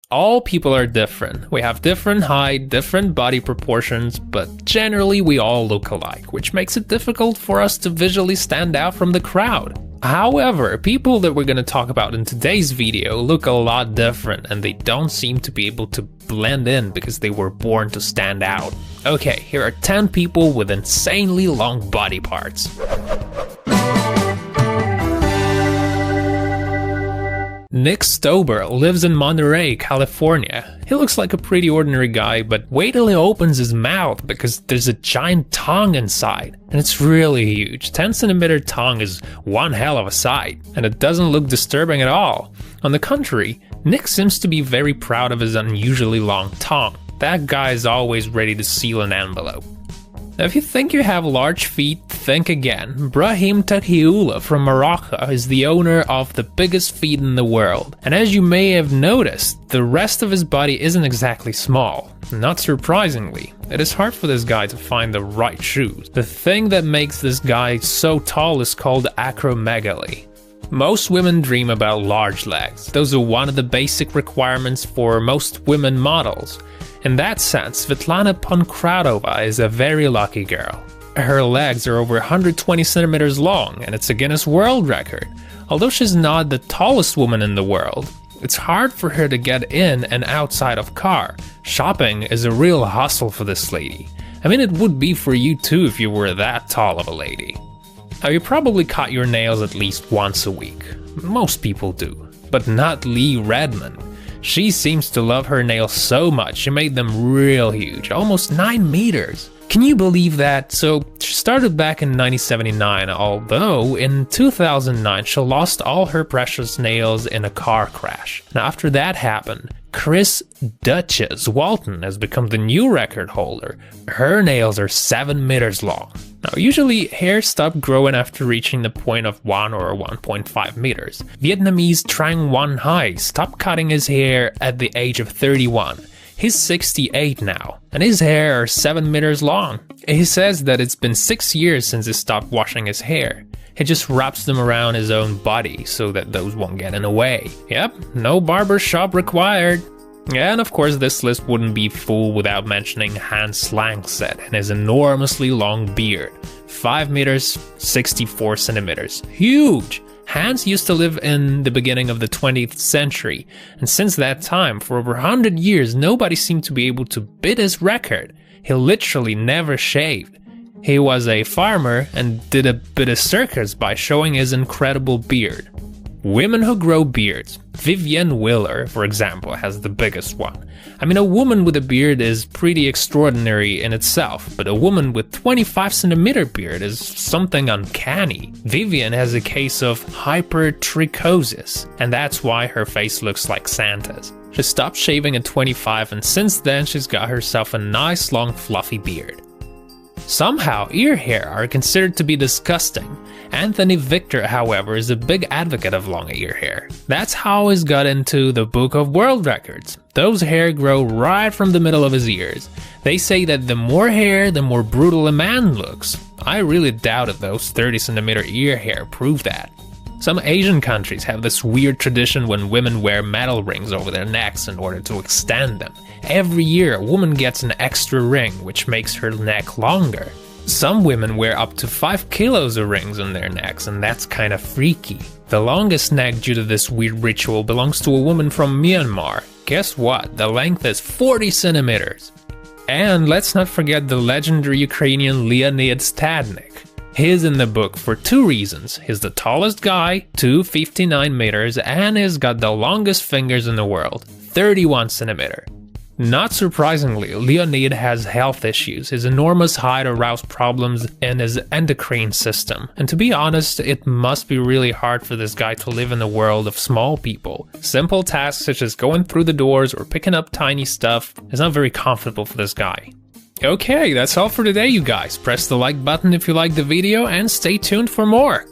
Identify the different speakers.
Speaker 1: All people are different. We have different height, different body proportions, but generally we all look alike, which makes it difficult for us to visually stand out from the crowd. However, people that we're going to talk about in today's video look a lot different, and they don't seem to be able to blend in because they were born to stand out. Okay, here are 10 people with insanely long body parts. Nick Stober lives in Monterey, California. He looks like a pretty ordinary guy, but wait till he opens his mouth because there's a giant tongue inside. And it's really huge. 10cm tongue is one hell of a sight, and it doesn't look disturbing at all. On the contrary, Nick seems to be very proud of his unusually long tongue. That guy is always ready to seal an envelope. Now, if you think you have large feet, think again. Brahim Takhiula from Morocco is the owner of the biggest feet in the world. And as you may have noticed, the rest of his body isn't exactly small. Not surprisingly, it is hard for this guy to find the right shoes. The thing that makes this guy so tall is called acromegaly. Most women dream about large legs. Those are one of the basic requirements for most women models. In that sense, Svetlana Pankratova is a very lucky girl. Her legs are over 120 centimeters long, and it's a Guinness World Record. Although she's not the tallest woman in the world, it's hard for her to get in and outside of car. Shopping is a real hustle for this lady. I mean, it would be for you too if you were that tall of a lady. Now, you probably cut your nails at least once a week. Most people do, but not Lee Redmond. She seems to love her nails so much, she made them real huge, almost 9 meters. Can you believe that? So she started back in 1979, although in 2009 she lost all her precious nails in a car crash. Now after that happened, Chris Duchess Walton has become the new record holder. Her nails are 7 meters long. Now, usually hair stopped growing after reaching the point of 1 or 1.5 meters. Vietnamese Trang Nguyen Hai stopped cutting his hair at the age of 31. He's 68 now, and his hair are 7 meters long. He says that it's been 6 years since he stopped washing his hair. He just wraps them around his own body so that those won't get in the way. Yep, no barber shop required. And of course this list wouldn't be full without mentioning Hans Langseth and his enormously long beard. 5 meters, 64 centimeters. Huge! Hans used to live in the beginning of the 20th century, and since that time, for over 100 years, nobody seemed to be able to beat his record. He literally never shaved. He was a farmer and did a bit of circus by showing his incredible beard. Women who grow beards. Vivienne Wheeler, for example, has the biggest one. I mean, a woman with a beard is pretty extraordinary in itself, but a woman with 25cm beard is something uncanny. Vivienne has a case of hypertrichosis, and that's why her face looks like Santa's. She stopped shaving at 25, and since then she's got herself a nice long fluffy beard. Somehow, ear hair are considered to be disgusting. Anthony Victor, however, is a big advocate of long ear hair. That's how he's got into the Book of World Records. Those hair grow right from the middle of his ears. They say that the more hair, the more brutal a man looks. I really doubt if those 30cm ear hair prove that. Some Asian countries have this weird tradition when women wear metal rings over their necks in order to extend them. Every year a woman gets an extra ring, which makes her neck longer. Some women wear up to 5 kilos of rings on their necks, and that's kind of freaky. The longest neck due to this weird ritual belongs to a woman from Myanmar. Guess what? The length is 40 centimeters. And let's not forget the legendary Ukrainian Leonid Stadnik. He's in the book for 2 reasons. He's the tallest guy, 259 meters, and he's got the longest fingers in the world, 31 centimeters. Not surprisingly, Leonid has health issues. His enormous height aroused problems in his endocrine system. And to be honest, it must be really hard for this guy to live in the world of small people. Simple tasks such as going through the doors or picking up tiny stuff is not very comfortable for this guy. Okay, that's all for today, you guys. Press the like button if you liked the video and stay tuned for more.